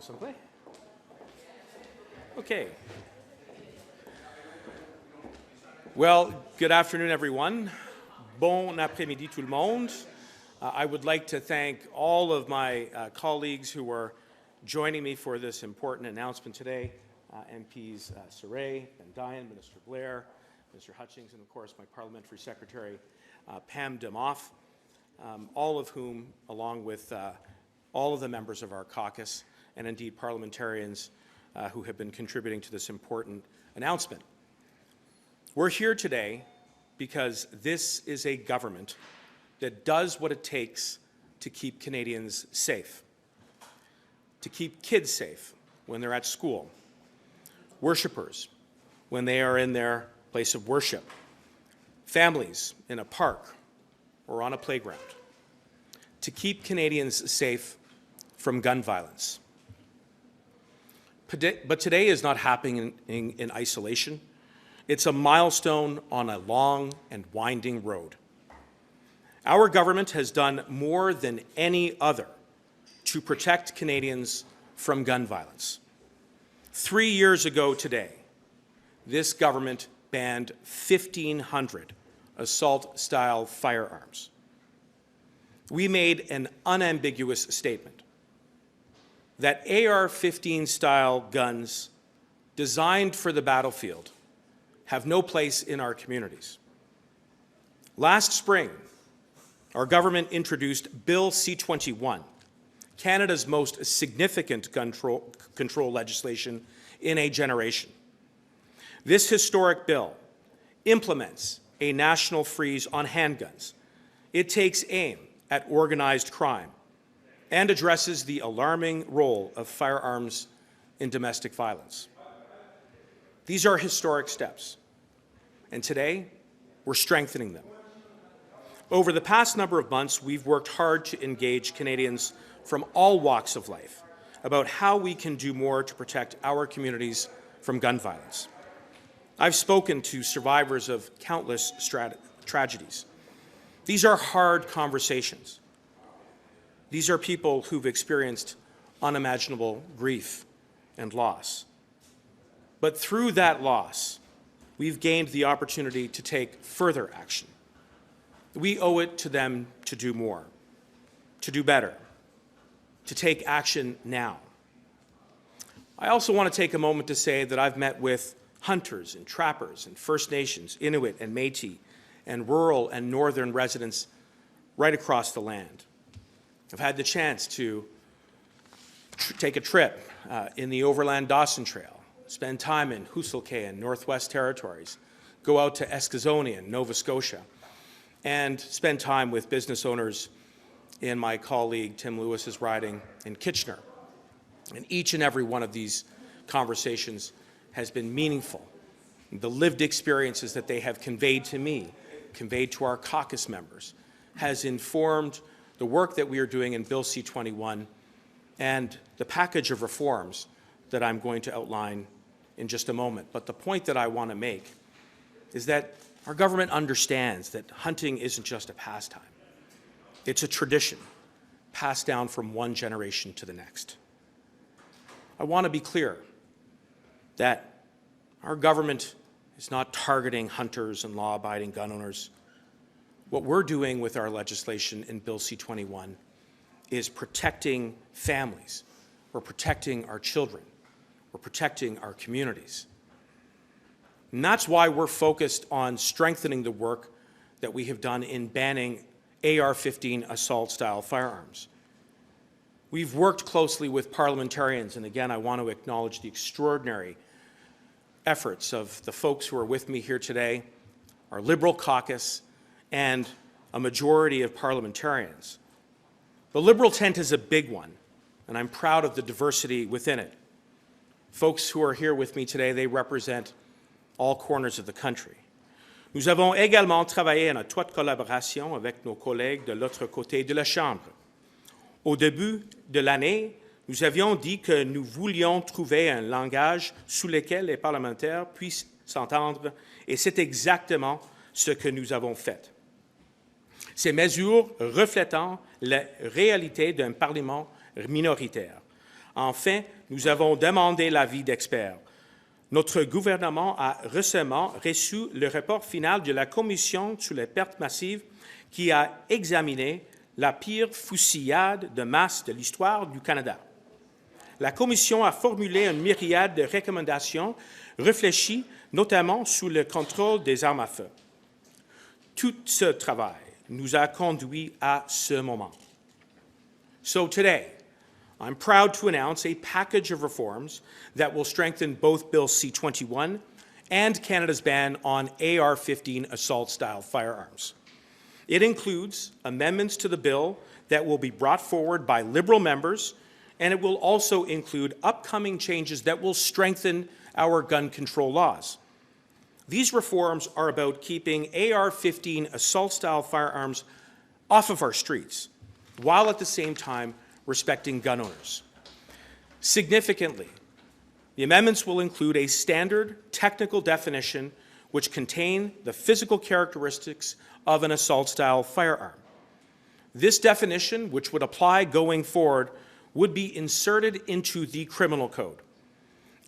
s'il vous plaît. Okay. Well, good afternoon, everyone. Bon après-midi, tout le monde. I would like to thank all of my colleagues who are joining me for this important announcement today. MPs Saray, Ben-Dian, Minister Blair, Mr. Hutchings, and of course my Parliamentary Secretary Pam Demoff, all of whom, along with all of the members of our caucus and indeed parliamentarians who have been contributing to this important announcement. We're here today because this is a government that does what it takes to keep Canadians safe, to keep kids safe when they're at school, worshippers when they are in their place of worship, families in a park or on a playground, to keep Canadians safe from gun violence. But today is not happening in isolation. It's a milestone on a long and winding road. Our government has done more than any other to protect Canadians from gun violence. 3 years ago today, this government banned 1,500 assault-style firearms. We made an unambiguous statement that AR-15 style guns designed for the battlefield have no place in our communities. Last spring, our government introduced Bill C-21, Canada's most significant gun control legislation in a generation. This historic bill implements a national freeze on handguns. It takes aim at organized crime and addresses the alarming role of firearms in domestic violence. These are historic steps, and today we're strengthening them. Over the past number of months, we've worked hard to engage Canadians from all walks of life about how we can do more to protect our communities from gun violence. I've spoken to survivors of countless tragedies. These are hard conversations. These are people who've experienced unimaginable grief and loss. But through that loss, we've gained the opportunity to take further action. We owe it to them to do more, to do better, to take action now. I also want to take a moment to say that I've met with hunters and trappers and First Nations, Inuit and Métis, and rural and northern residents right across the land. I've had the chance to take a trip in the Overland Dawson Trail, spend time in Hooselkay and Northwest Territories, go out to Eskasoni in Nova Scotia, and spend time with business owners in my colleague Tim Lewis's riding in Kitchener. And each and every one of these conversations has been meaningful. The lived experiences that they have conveyed to me, conveyed to our caucus members, has informed the work that we are doing in Bill C-21 and the package of reforms that I'm going to outline in just a moment. But the point that I want to make is that our government understands that hunting isn't just a pastime. It's a tradition passed down from one generation to the next. I want to be clear that our government is not targeting hunters and law-abiding gun owners. What we're doing with our legislation in Bill C-21 is protecting families. We're protecting our children. We're protecting our communities. And that's why we're focused on strengthening the work that we have done in banning AR-15 assault-style firearms. We've worked closely with parliamentarians, and again, I want to acknowledge the extraordinary efforts of the folks who are with me here today, our Liberal caucus, and a majority of parliamentarians. The Liberal tent is a big one, and I'm proud of the diversity within it. Folks who are here with me today, they represent all corners of the country. Nous avons également travaillé en étroite collaboration avec nos collègues de l'autre côté de la Chambre. Au début de l'année, nous avions dit que nous voulions trouver un langage sous lequel les parlementaires puissent s'entendre, et c'est exactement ce que nous avons fait. Ces mesures reflétant la réalité d'un Parlement minoritaire, Enfin, nous avons demandé l'avis d'experts. Notre gouvernement a récemment reçu le rapport final de la Commission sur les pertes massives qui a examiné la pire fusillade de masse de l'histoire du Canada. La Commission a formulé une myriade de recommandations réfléchies notamment sur le contrôle des armes à feu. Tout ce travail nous a conduits à ce moment. So today, I'm proud to announce a package of reforms that will strengthen both Bill C-21 and Canada's ban on AR-15 assault-style firearms. It includes amendments to the bill that will be brought forward by Liberal members, and it will also include upcoming changes that will strengthen our gun control laws. These reforms are about keeping AR-15 assault-style firearms off of our streets, while at the same time respecting gun owners. Significantly, the amendments will include a standard technical definition which contain the physical characteristics of an assault-style firearm. This definition, which would apply going forward, would be inserted into the criminal code.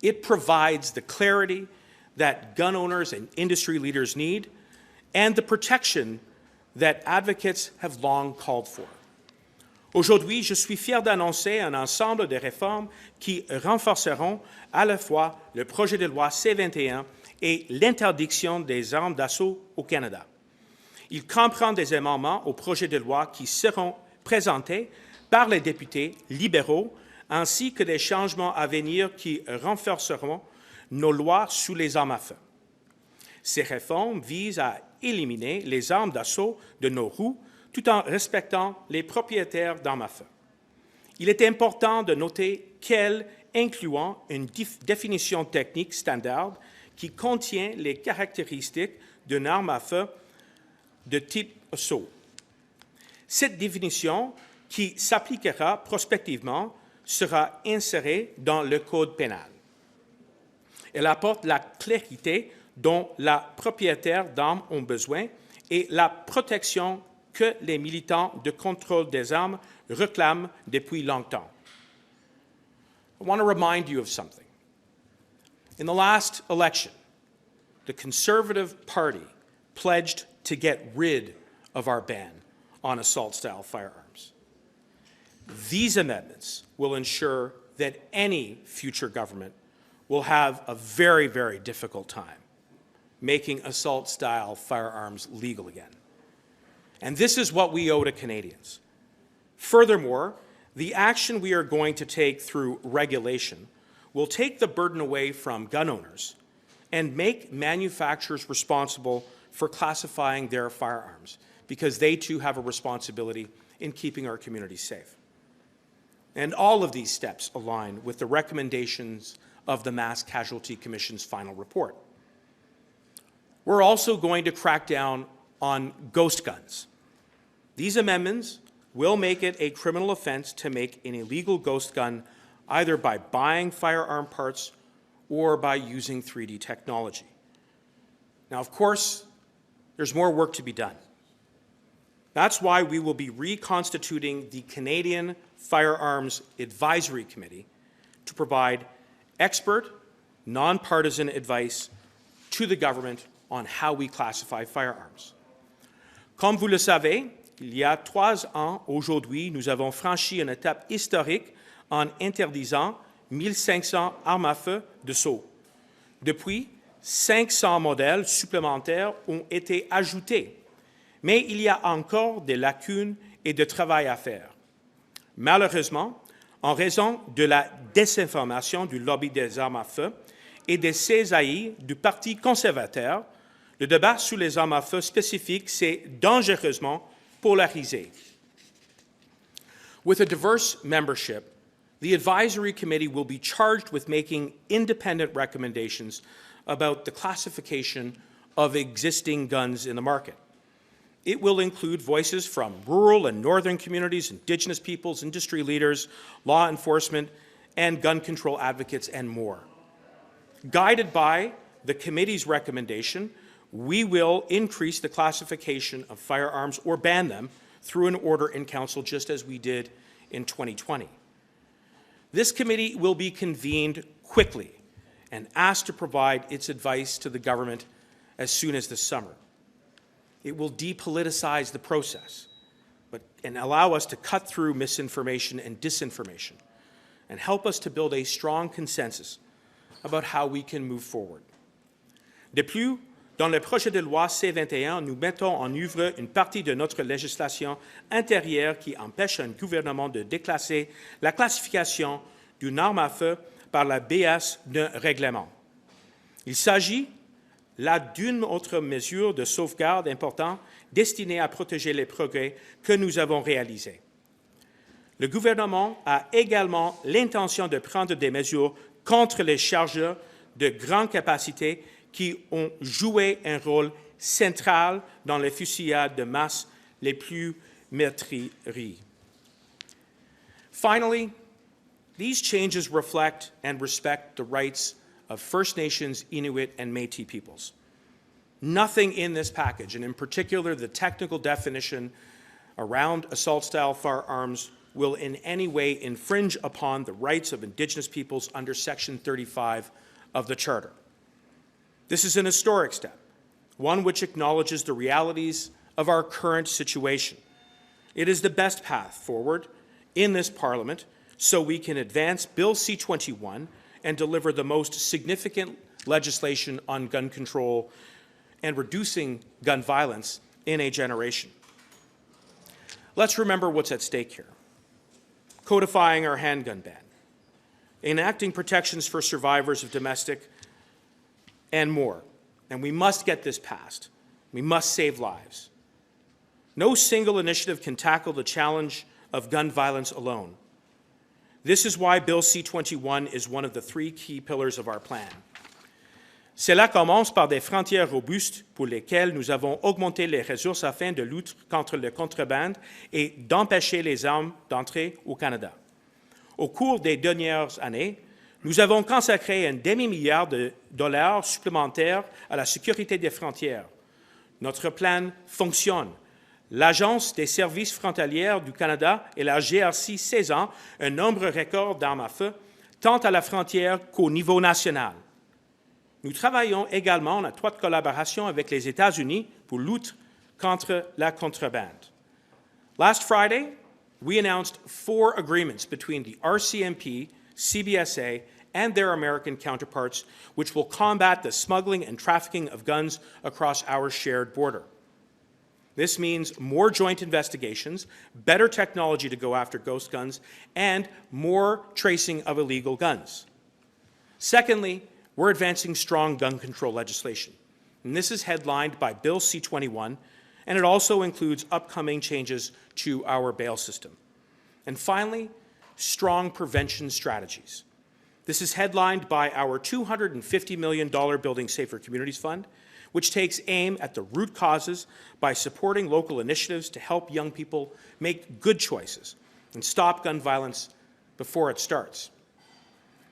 It provides the clarity that gun owners and industry leaders need and the protection that advocates have long called for. Aujourd'hui, je suis fier d'annoncer un ensemble de réformes qui renforceront à la fois le projet de loi C-21 et l'interdiction des armes d'assaut au Canada. Il comprend des amendements au projet de loi qui seront présentés par les députés libéraux ainsi que des changements à venir qui renforceront nos lois sur les armes à feu. Ces réformes visent à éliminer les armes d'assaut de nos rues tout en respectant les propriétaires d'armes à feu. Il est important de noter qu'elles incluent une définition technique standard qui contient les caractéristiques d'une arme à feu de type assaut. Cette définition, qui s'appliquera prospectivement, sera insérée dans le Code pénal. Elle apporte la clarité dont les propriétaires d'armes ont besoin et la protection que les militants de contrôle des armes réclament depuis longtemps. I want to remind you of something. In the last election, the Conservative Party pledged to get rid of our ban on assault-style firearms. These amendments will ensure that any future government will have a very, very difficult time making assault-style firearms legal again. And this is what we owe to Canadians. Furthermore, the action we are going to take through regulation will take the burden away from gun owners and make manufacturers responsible for classifying their firearms, because they too have a responsibility in keeping our communities safe. And all of these steps align with the recommendations of the Mass Casualty Commission's final report. We're also going to crack down on ghost guns. These amendments will make it a criminal offense to make an illegal ghost gun either by buying firearm parts or by using 3D technology. Now, of course, there's more work to be done. That's why we will be reconstituting the Canadian Firearms Advisory Committee to provide expert, nonpartisan advice to the government on how we classify firearms. Comme vous le savez, il y a 3 ans aujourd'hui, nous avons franchi une étape historique en interdisant 1500 armes à feu de saut. Depuis, 500 modèles supplémentaires ont été ajoutés, mais il y a encore des lacunes et de travail à faire. Malheureusement, en raison de la désinformation du lobby des armes à feu et des cisailles du Parti conservateur, le débat sur les armes à feu spécifiques s'est dangereusement polarisé. With a diverse membership, the Advisory Committee will be charged with making independent recommendations about the classification of existing guns in the market. It will include voices from rural and northern communities, Indigenous peoples, industry leaders, law enforcement, and gun control advocates, and more. Guided by the committee's recommendation, we will increase the classification of firearms or ban them through an order in Council, just as we did in 2020. This committee will be convened quickly and asked to provide its advice to the government as soon as this summer. It will depoliticize the process and allow us to cut through misinformation and disinformation and help us to build a strong consensus about how we can move forward. De plus, dans le projet de loi C-21, nous mettons en œuvre une partie de notre législation intérieure qui empêche un gouvernement de déclasser la classification d'une arme à feu par la BS d'un règlement. Il s'agit là d'une autre mesure de sauvegarde importante destinée à protéger les progrès que nous avons réalisés. Le gouvernement a également l'intention de prendre des mesures contre les chargeurs de grande capacité qui ont joué un rôle central dans les fusillades de masse les plus meurtrières. Finally, these changes reflect and respect the rights of First Nations, Inuit, and Métis peoples. Nothing in this package, and in particular the technical definition around assault-style firearms, will in any way infringe upon the rights of Indigenous peoples under Section 35 of the Charter. This is an historic step, one which acknowledges the realities of our current situation. It is the best path forward in this Parliament so we can advance Bill C-21 and deliver the most significant legislation on gun control and reducing gun violence in a generation. Let's remember what's at stake here. Codifying our handgun ban, enacting protections for survivors of domestic, and more. And we must get this passed. We must save lives. No single initiative can tackle the challenge of gun violence alone. This is why Bill C-21 is one of the three key pillars of our plan. Cela commence par des frontières robustes pour lesquelles nous avons augmenté les ressources afin de lutter contre le contrebande et d'empêcher les armes d'entrer au Canada. Au cours des dernières années, nous avons consacré un demi-milliard de dollars supplémentaires à la sécurité des frontières. Notre plan fonctionne. L'Agence des services frontaliers du Canada et la GRC saisissent un nombre record d'armes à feu, tant à la frontière qu'au niveau national. Nous travaillons également en étroite collaboration avec les États-Unis pour lutter contre la contrebande. Last Friday, we announced 4 agreements between the RCMP, CBSA, and their American counterparts, which will combat the smuggling and trafficking of guns across our shared border. This means more joint investigations, better technology to go after ghost guns, and more tracing of illegal guns. Secondly, we're advancing strong gun control legislation, and this is headlined by Bill C-21, and it also includes upcoming changes to our bail system. And finally, strong prevention strategies. This is headlined by our $250 million Building Safer Communities Fund, which takes aim at the root causes by supporting local initiatives to help young people make good choices and stop gun violence before it starts.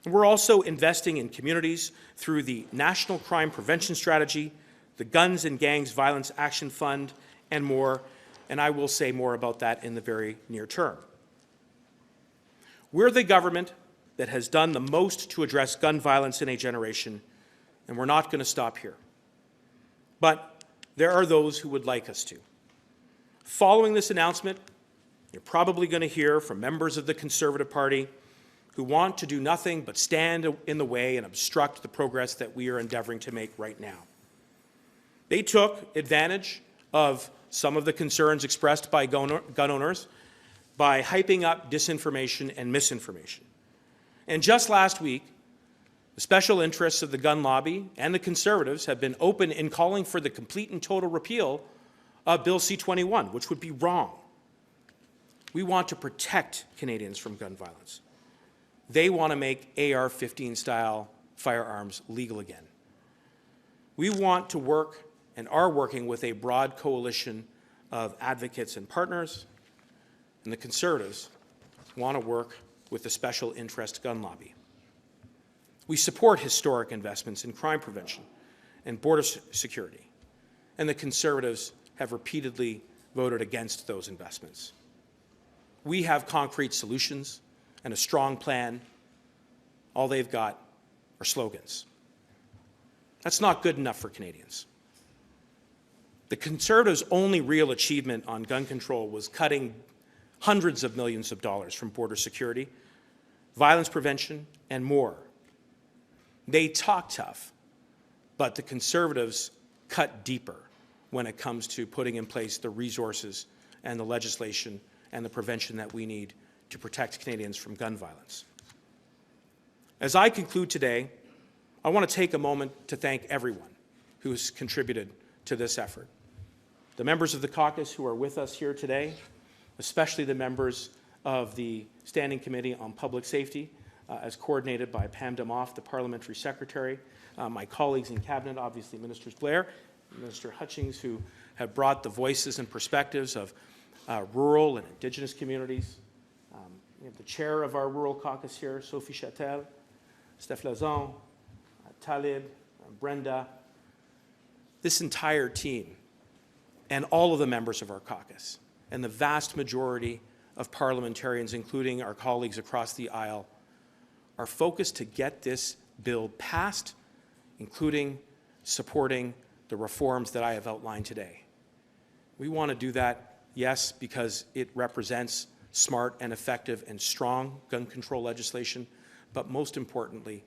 And we're also investing in communities through the National Crime Prevention Strategy, the Guns and Gangs Violence Action Fund, and more, and I will say more about that in the very near term. We're the government that has done the most to address gun violence in a generation, and we're not going to stop here. But there are those who would like us to. Following this announcement, you're probably going to hear from members of the Conservative Party who want to do nothing but stand in the way and obstruct the progress that we are endeavoring to make right now. They took advantage of some of the concerns expressed by gun owners by hyping up disinformation and misinformation. And just last week, the special interests of the gun lobby and the Conservatives have been open in calling for the complete and total repeal of Bill C-21, which would be wrong. We want to protect Canadians from gun violence. They want to make AR-15 style firearms legal again. We want to work and are working with a broad coalition of advocates and partners, and the Conservatives want to work with the special interest gun lobby. We support historic investments in crime prevention and border security, and the Conservatives have repeatedly voted against those investments. We have concrete solutions, and a strong plan. All they've got are slogans. That's not good enough for Canadians. The Conservatives' only real achievement on gun control was cutting hundreds of millions of dollars from border security, violence prevention, and more. They talk tough, but the Conservatives cut deeper when it comes to putting in place the resources and the legislation and the prevention that we need to protect Canadians from gun violence. As I conclude today, I want to take a moment to thank everyone who has contributed to this effort. The members of the caucus who are with us here today, especially the members of the Standing Committee on Public Safety, as coordinated by Pam Damoff, the Parliamentary Secretary, my colleagues in Cabinet, obviously Ministers Blair, Minister Hutchings, who have brought the voices and perspectives of rural and Indigenous communities. We have the chair of our rural caucus here, Sophie Chatel, Steph Lazon, Talib, Brenda, this entire team, and all of the members of our caucus, and the vast majority of parliamentarians, including our colleagues across the aisle, are focused to get this bill passed, including supporting the reforms that I have outlined today. We want to do that, yes, because it represents smart and effective and strong gun control legislation, but most importantly,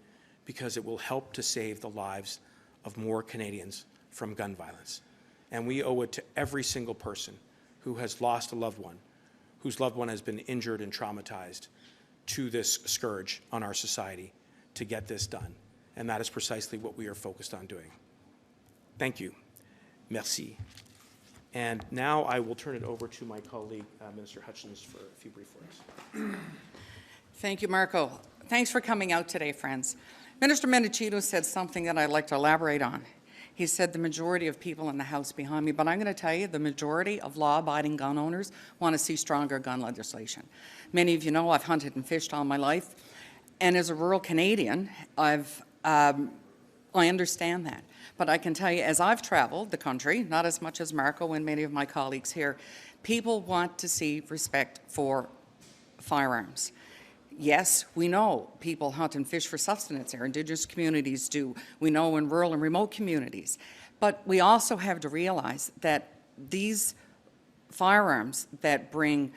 because it will help to save the lives of more Canadians from gun violence. And we owe it to every single person who has lost a loved one, whose loved one has been injured and traumatized, to this scourge on our society to get this done. And that is precisely what we are focused on doing. Thank you. Merci. And now I will turn it over to my colleague, Minister Hutchings, for a few brief words. Thank you, Marco. Thanks for coming out today, friends. Minister Mendicino said something that I'd like to elaborate on. He said the majority of people in the House behind me, but I'm going to tell you the majority of law-abiding gun owners want to see stronger gun legislation. Many of you know I've hunted and fished all my life, and as a rural Canadian, I understand that. But I can tell you, as I've traveled the country, not as much as Marco and many of my colleagues here, people want to see respect for firearms. Yes, we know people hunt and fish for sustenance. Our Indigenous communities do. We know in rural and remote communities. But we also have to realize that these firearms that bring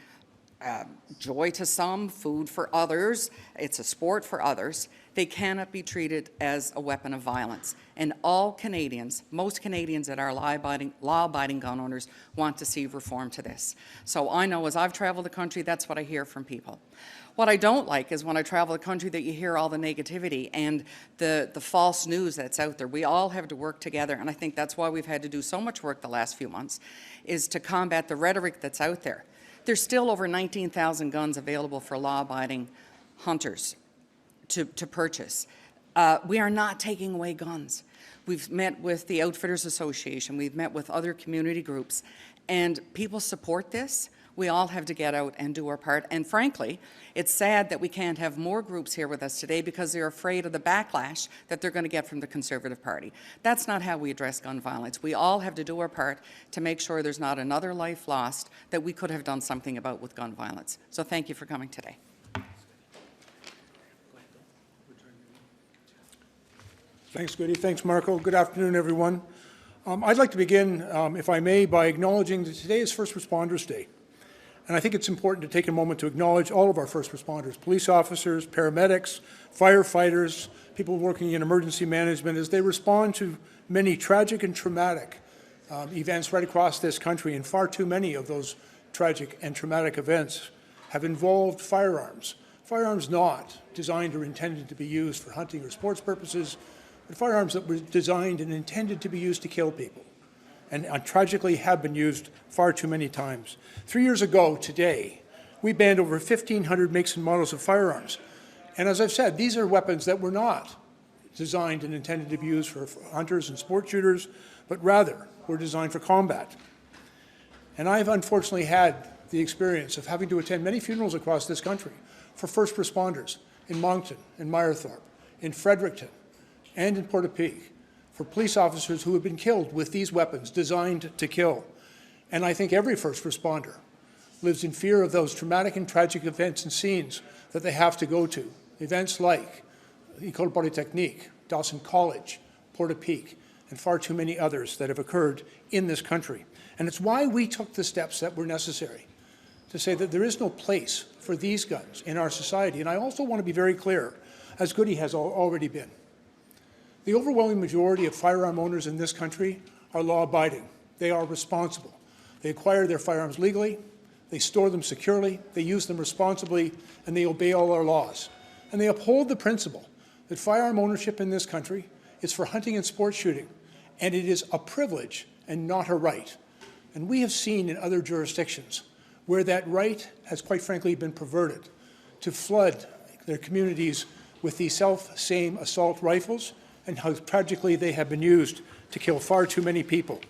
joy to some, food for others, it's a sport for others, they cannot be treated as a weapon of violence. And all Canadians, most Canadians that are law-abiding gun owners want to see reform to this. So I know as I've traveled the country, that's what I hear from people. What I don't like is when I travel the country that you hear all the negativity and the false news that's out there. We all have to work together, and I think that's why we've had to do so much work the last few months, is to combat the rhetoric that's out there. There's still over 19,000 guns available for law-abiding hunters to purchase. We are not taking away guns. We've met with the Outfitters Association, we've met with other community groups, and people support this. We all have to get out and do our part. And frankly, it's sad that we can't have more groups here with us today because they're afraid of the backlash that they're going to get from the Conservative Party. That's not how we address gun violence. We all have to do our part to make sure there's not another life lost that we could have done something about with gun violence. So thank you for coming today. Thanks, Gudie. Thanks, Marco. Good afternoon, everyone. I'd like to begin, if I may, by acknowledging that today is First Responders Day. And I think it's important to take a moment to acknowledge all of our first responders, police officers, paramedics, firefighters, people working in emergency management as they respond to many tragic and traumatic events right across this country. And far too many of those tragic and traumatic events have involved firearms. Firearms not designed or intended to be used for hunting or sports purposes, but firearms that were designed and intended to be used to kill people, and tragically have been used far too many times. 3 years ago today, we banned over 1,500 makes and models of firearms. And as I've said, these are weapons that were not designed and intended to be used for hunters and sport shooters, but rather were designed for combat. And I've unfortunately had the experience of having to attend many funerals across this country for first responders in Moncton, in Meyerthorpe, in Fredericton, and in Portapique, for police officers who have been killed with these weapons designed to kill. And I think every first responder lives in fear of those traumatic and tragic events and scenes that they have to go to. Events like École Polytechnique, Dawson College, Portapique, and far too many others that have occurred in this country. And it's why we took the steps that were necessary to say that there is no place for these guns in our society. And I also want to be very clear, as Gudie has already been. The overwhelming majority of firearm owners in this country are law-abiding. They are responsible. They acquire their firearms legally, they store them securely, they use them responsibly, and they obey all our laws. And they uphold the principle that firearm ownership in this country is for hunting and sport shooting, and it is a privilege and not a right. And we have seen in other jurisdictions where that right has quite frankly been perverted to flood their communities with these self-same assault rifles and how tragically they have been used to kill far too many people.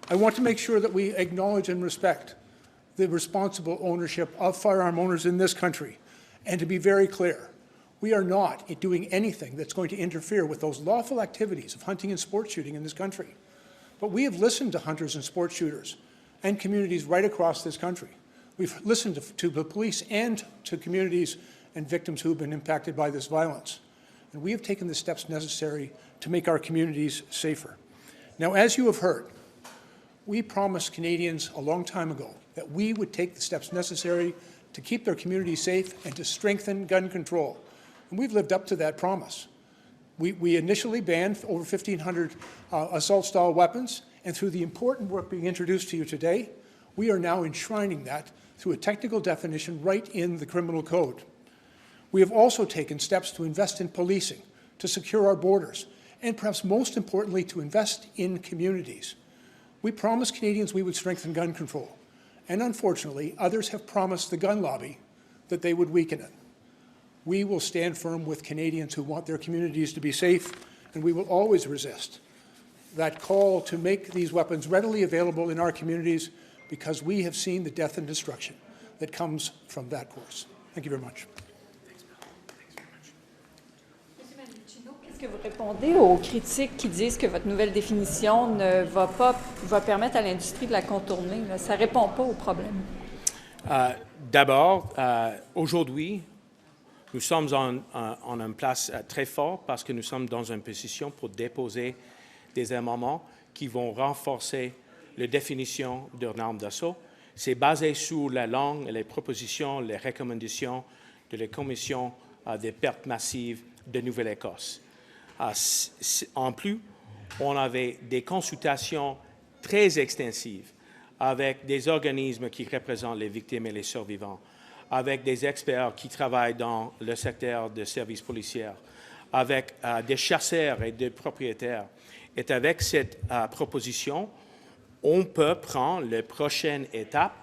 I want to make sure that we acknowledge and respect the responsible ownership of firearm owners in this country. And to be very clear, we are not doing anything that's going to interfere with those lawful activities of hunting and sport shooting in this country. But we have listened to hunters and sport shooters and communities right across this country. We've listened to the police and to communities and victims who have been impacted by this violence. And we have taken the steps necessary to make our communities safer. Now, as you have heard, we promised Canadians a long time ago that we would take the steps necessary to keep their communities safe and to strengthen gun control. And we've lived up to that promise. We initially banned over 1,500 assault-style weapons, and through the important work being introduced to you today, we are now enshrining that through a technical definition right in the criminal code. We have also taken steps to invest in policing, to secure our borders, and perhaps most importantly, to invest in communities. We promised Canadians we would strengthen gun control, and unfortunately, others have promised the gun lobby that they would weaken it. We will stand firm with Canadians who want their communities to be safe, and we will always resist that call to make these weapons readily available in our communities because we have seen the death and destruction that comes from that course. Thank you very much. Est-ce que vous répondez aux critiques qui disent que votre nouvelle définition ne va permettre à l'industrie de la contourner? Là? Ça ne répond pas au problème. D'abord, aujourd'hui, nous sommes en une place très forte parce que nous sommes dans une position pour déposer des amendements qui vont renforcer la définition d'une arme d'assaut. C'est basé sur la langue, les propositions, les recommandations de la Commission des pertes massives de Nouvelle-Écosse. En plus, on avait des consultations très extensives avec des organismes qui représentent les victimes et les survivants, avec des experts qui travaillent dans le secteur des services policiers, avec des chasseurs et des propriétaires. Et avec cette proposition, on peut prendre la prochaine étape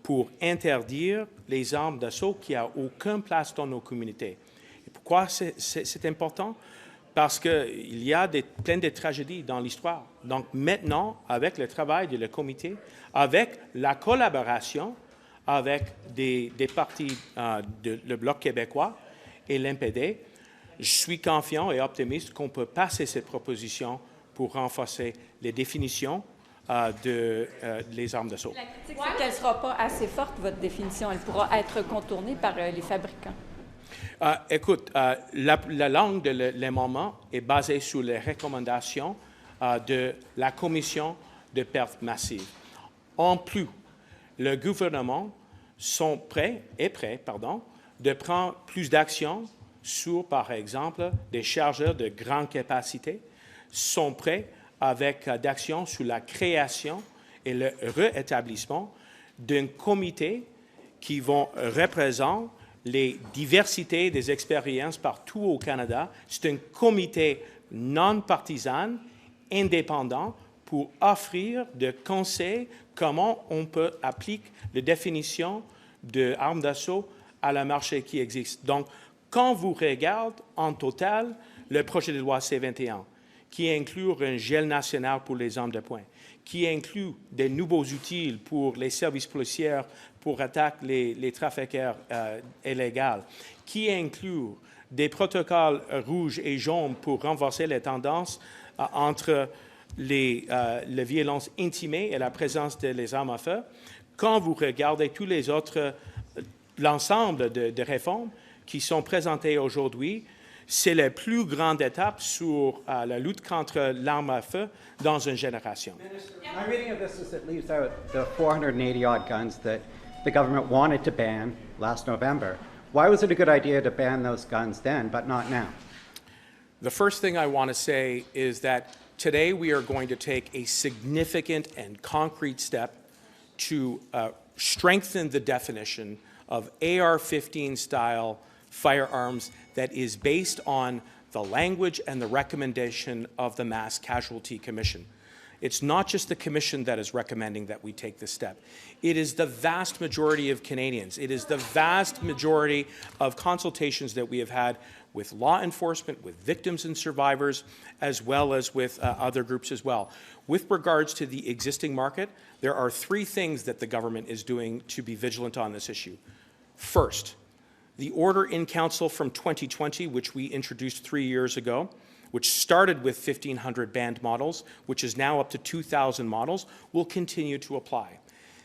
pour interdire les armes d'assaut qui n'ont aucune place dans nos communautés. Et pourquoi c'est important? Parce qu'il y a plein de tragédies dans l'histoire. Donc maintenant, avec le travail de le comité, avec la collaboration avec des partis le Bloc québécois et l'NPD, je suis confiant et optimiste qu'on peut passer cette proposition pour renforcer les définitions des armes d'assaut. La critique, c'est qu'elle ne sera pas assez forte, votre définition. Elle pourra être contournée par les fabricants. Écoute, la langue de l'amendement est basée sur les recommandations de la Commission de pertes massives. En plus, le gouvernement est prêt de prendre plus d'actions sur, par exemple, des chargeurs de grande capacité, sont prêts avec d'actions sur la création et le réétablissement d'un comité qui vont représenter les diversités des expériences partout au Canada. C'est un comité non partisan, indépendant, pour offrir des conseils comment on peut appliquer la définition d'armes d'assaut à la marché qui existe. Donc, quand vous regardez en total le projet de loi C-21, qui inclut un gel national pour les armes de poing, qui inclut des nouveaux outils pour les services policiers pour attaquer les trafiquants illégaux, qui inclut des protocoles rouges et jaunes pour renforcer les tendances entre les violences intimées et la présence des armes à feu. quand vous regardez tous les autres, l'ensemble de réformes qui sont présentées aujourd'hui, c'est la plus grande étape sur la lutte contre l'arme à feu dans une génération. My reading of this is it leaves out the 480-odd guns that the government wanted to ban last November. Why was it a good idea to ban those guns then, but not now? The first thing I want to say is that today we are going to take a significant and concrete step to strengthen the definition of AR-15 style firearms that is based on the language and the recommendation of the Mass Casualty Commission. It's not just the Commission that is recommending that we take this step. It is the vast majority of Canadians. It is the vast majority of consultations that we have had with law enforcement, with victims and survivors, as well as with other groups as well. With regards to the existing market, there are three things that the government is doing to be vigilant on this issue. First, the order in council from 2020, which we introduced 3 years ago, which started with 1,500 banned models, which is now up to 2,000 models, will continue to apply.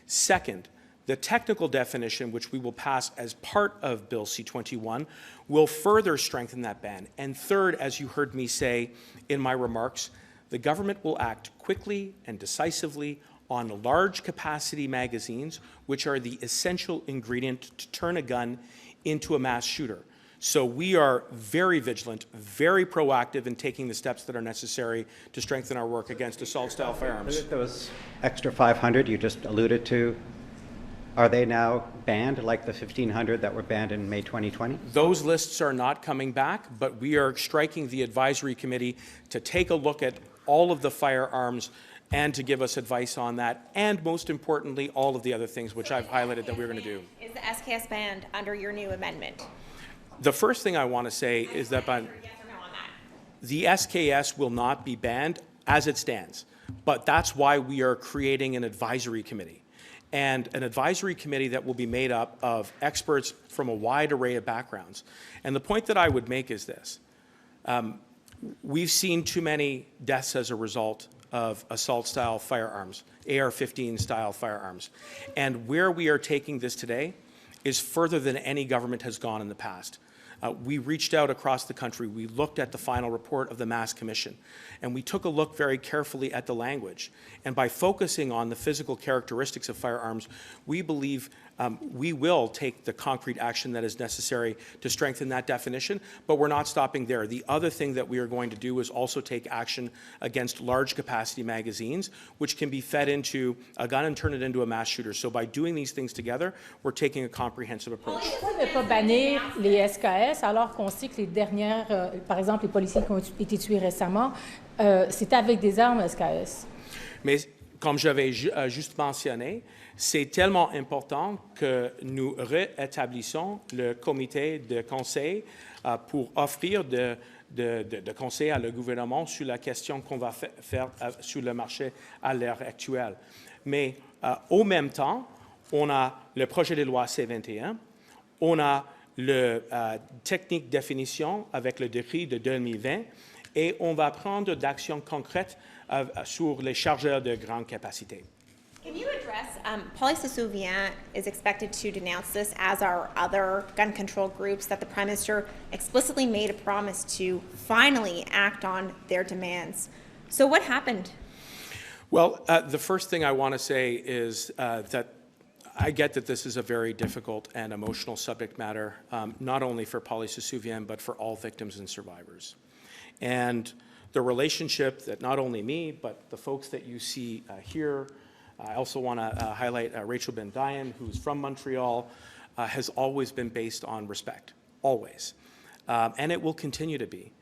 Second, the technical definition, which we will pass as part of Bill C-21, will further strengthen that ban. And third, as you heard me say in my remarks, the government will act quickly and decisively on large capacity magazines, which are the essential ingredient to turn a gun into a mass shooter. So we are very vigilant, very proactive in taking the steps that are necessary to strengthen our work against assault-style firearms. Those extra 500 you just alluded to, are they now banned like the 1,500 that were banned in May 2020? Those lists are not coming back, but we are striking the advisory committee to take a look at all of the firearms and to give us advice on that, and most importantly, all of the other things which I've highlighted that we're going to do. Is the SKS banned under your new amendment? The first thing I want to say is that Yes or no on that? the SKS will not be banned as it stands, but that's why we are creating an advisory committee. And an advisory committee that will be made up of experts from a wide array of backgrounds. And the point that I would make is this. We've seen too many deaths as a result of assault-style firearms, AR-15-style firearms. And where we are taking this today is further than any government has gone in the past. We reached out across the country. We looked at the final report of the Mass Commission, and we took a look very carefully at the language. And by focusing on the physical characteristics of firearms, we believe we will take the concrete action that is necessary to strengthen that definition, but we're not stopping there. The other thing that we are going to do is also take action against large capacity magazines, which can be fed into a gun and turn it into a mass shooter. So by doing these things together, we're taking a comprehensive approach. Pourquoi ne pas bannir les SKS alors qu'on sait que les dernières, par exemple les policiers qui ont été tués récemment, c'était avec des armes SKS? Mais comme j'avais juste mentionné, c'est tellement important que nous réétablissons le comité de conseil pour offrir de conseils à le gouvernement sur la question qu'on va faire sur le marché à l'heure actuelle. Mais au même temps, on a le projet de loi C-21, on a le technique définition avec le décret de 2020 et on va prendre d'actions concrètes sur les chargeurs de grande capacité. Can you address, Police Souvient is expected to denounce this, as are other gun control groups, that the Prime Minister explicitly made a promise to finally act on their demands. So what happened? Well, the first thing I want to say is that I get that this is a very difficult and emotional subject matter, not only for Police Souvient, but for all victims and survivors. And the relationship that not only me, but the folks that you see here, I also want to highlight Rachel Ben-Dayan, who's from Montreal, has always been based on respect, always. And it will continue to be.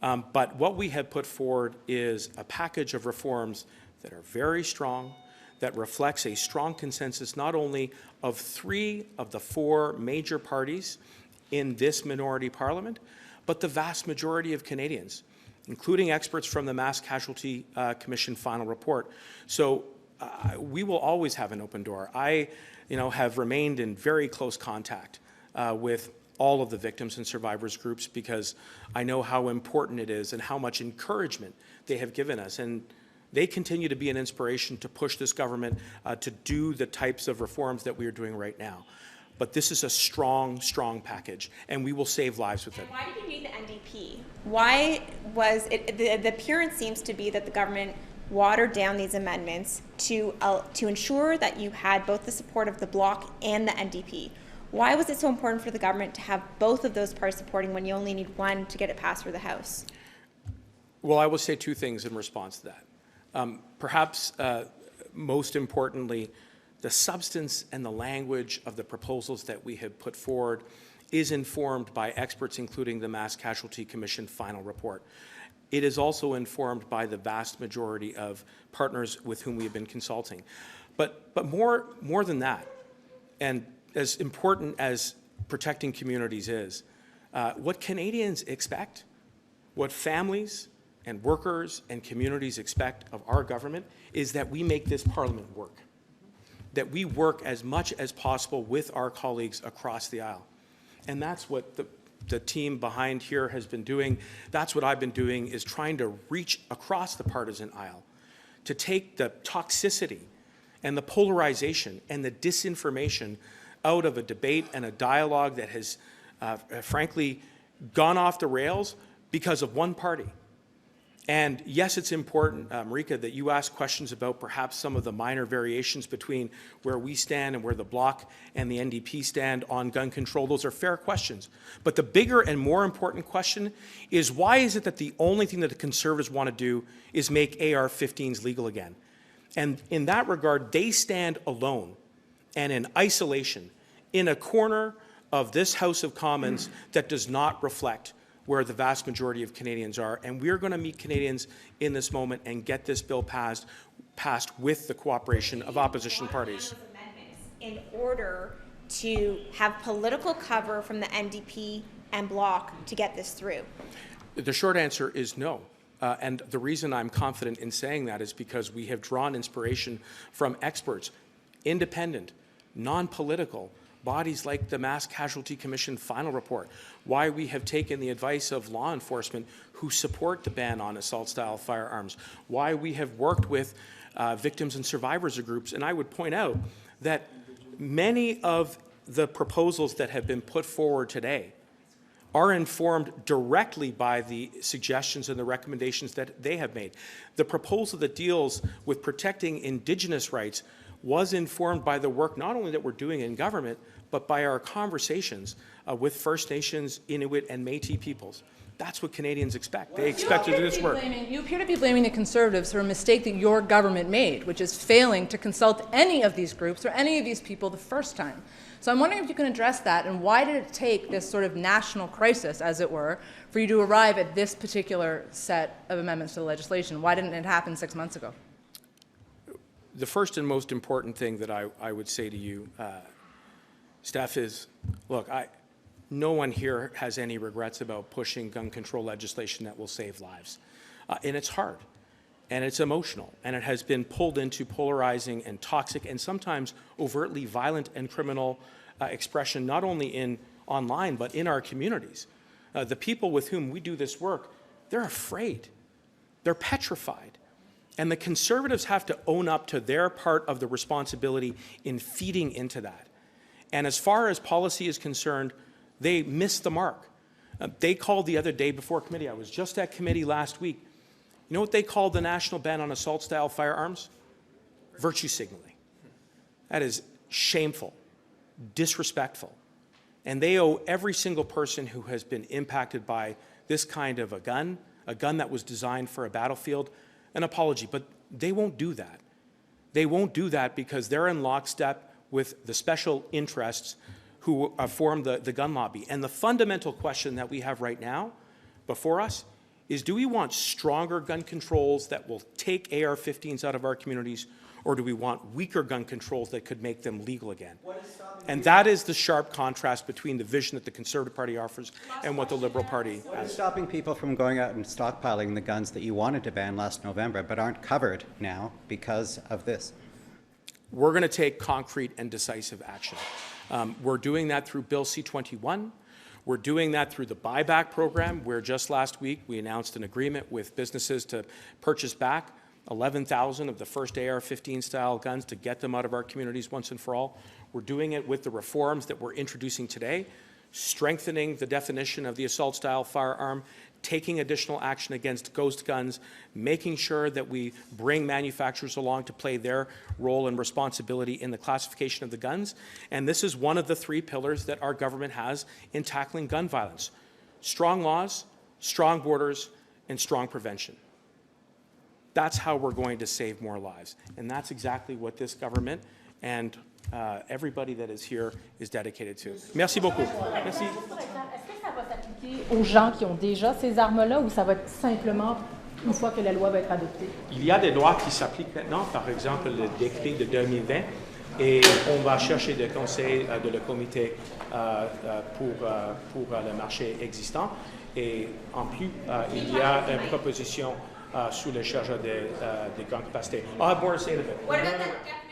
But what we have put forward is a package of reforms that are very strong, that reflects a strong consensus not only of 3 of the 4 major parties in this minority parliament, but the vast majority of Canadians, including experts from the Mass Casualty Commission final report. So we will always have an open door. I have remained in very close contact with all of the victims and survivors groups because I know how important it is and how much encouragement they have given us. And They continue to be an inspiration to push this government to do the types of reforms that we are doing right now. But this is a strong, strong package, and we will save lives with it. Why did you need the NDP? Why was it, the appearance seems to be that the government watered down these amendments to ensure that you had both the support of the Bloc and the NDP. Why was it so important for the government to have both of those parties supporting when you only need one to get it passed through the House? Well, I will say two things in response to that. Perhaps most importantly, the substance and the language of the proposals that we have put forward is informed by experts, including the Mass Casualty Commission final report. It is also informed by the vast majority of partners with whom we have been consulting. But more than that, and as important as protecting communities is, what Canadians expect, what families and workers and communities expect of our government is that we make this Parliament work, that we work as much as possible with our colleagues across the aisle. And that's what the team behind here has been doing. That's what I've been doing, is trying to reach across the partisan aisle to take the toxicity and the polarization and the disinformation out of a debate and a dialogue that has, frankly, gone off the rails because of one party. And yes, it's important, Marika, that you ask questions about perhaps some of the minor variations between where we stand and where the Bloc and the NDP stand on gun control. Those are fair questions. But the bigger and more important question is, why is it that the only thing that the Conservatives want to do is make AR-15s legal again? And in that regard, they stand alone and in isolation in a corner of this House of Commons that does not reflect where the vast majority of Canadians are. And we're going to meet Canadians in this moment and get this bill passed with the cooperation of opposition parties. In order to have political cover from the NDP and Bloc to get this through? The short answer is no. And the reason I'm confident in saying that is because we have drawn inspiration from experts, independent, non-political, bodies like the Mass Casualty Commission final report, why we have taken the advice of law enforcement who support the ban on assault-style firearms, why we have worked with victims and survivors groups. And I would point out that many of the proposals that have been put forward today are informed directly by the suggestions and the recommendations that they have made. The proposal that deals with protecting Indigenous rights was informed by the work not only that we're doing in government, but by our conversations with First Nations, Inuit, and Métis peoples. That's what Canadians expect. They expect to do this work. You appear to be blaming the Conservatives for a mistake that your government made, which is failing to consult any of these groups or any of these people the first time. So I'm wondering if you can address that, and why did it take this sort of national crisis, as it were, for you to arrive at this particular set of amendments to the legislation? Why didn't it happen 6 months ago? The first and most important thing that I would say to you, Steph, is, look, no one here has any regrets about pushing gun control legislation that will save lives. And it's hard, and it's emotional, and it has been pulled into polarizing and toxic and sometimes overtly violent and criminal expression, not only online, but in our communities. The people with whom we do this work, they're afraid. They're petrified. And the Conservatives have to own up to their part of the responsibility in feeding into that. And as far as policy is concerned, they missed the mark. They called the other day before committee, I was just at committee last week, you know what they called the national ban on assault-style firearms? Virtue signaling. That is shameful, disrespectful. And they owe every single person who has been impacted by this kind of a gun that was designed for a battlefield, an apology. But they won't do that. They won't do that because they're in lockstep with the special interests who form the gun lobby. And the fundamental question that we have right now before us is, do we want stronger gun controls that will take AR-15s out of our communities, or do we want weaker gun controls that could make them legal again? And that is the sharp contrast between the vision that the Conservative Party offers and what the Liberal Party has. What is stopping people from going out and stockpiling the guns that you wanted to ban last November but aren't covered now because of this? We're going to take concrete and decisive action. We're doing that through Bill C-21. We're doing that through the buyback program, where just last week we announced an agreement with businesses to purchase back 11,000 of the first AR-15 style guns to get them out of our communities once and for all. We're doing it with the reforms that we're introducing today, strengthening the definition of the assault style firearm, taking additional action against ghost guns, making sure that we bring manufacturers along to play their role and responsibility in the classification of the guns. And this is one of the 3 pillars that our government has in tackling gun violence: strong laws, strong borders, and strong prevention. That's how we're going to save more lives. And that's exactly what this government and everybody that is here is dedicated to. Merci beaucoup. Merci. Est-ce que ça va s'appliquer aux gens qui ont déjà ces armes-là ou ça va être simplement une fois que la loi va être adoptée? Il y a des lois qui s'appliquent maintenant, par exemple le décret de 2020, et on va chercher des conseils de le comité pour le marché existant. Et en plus, il y a une proposition sur les charges des gants capacités. I'll have more to say in a bit. What about that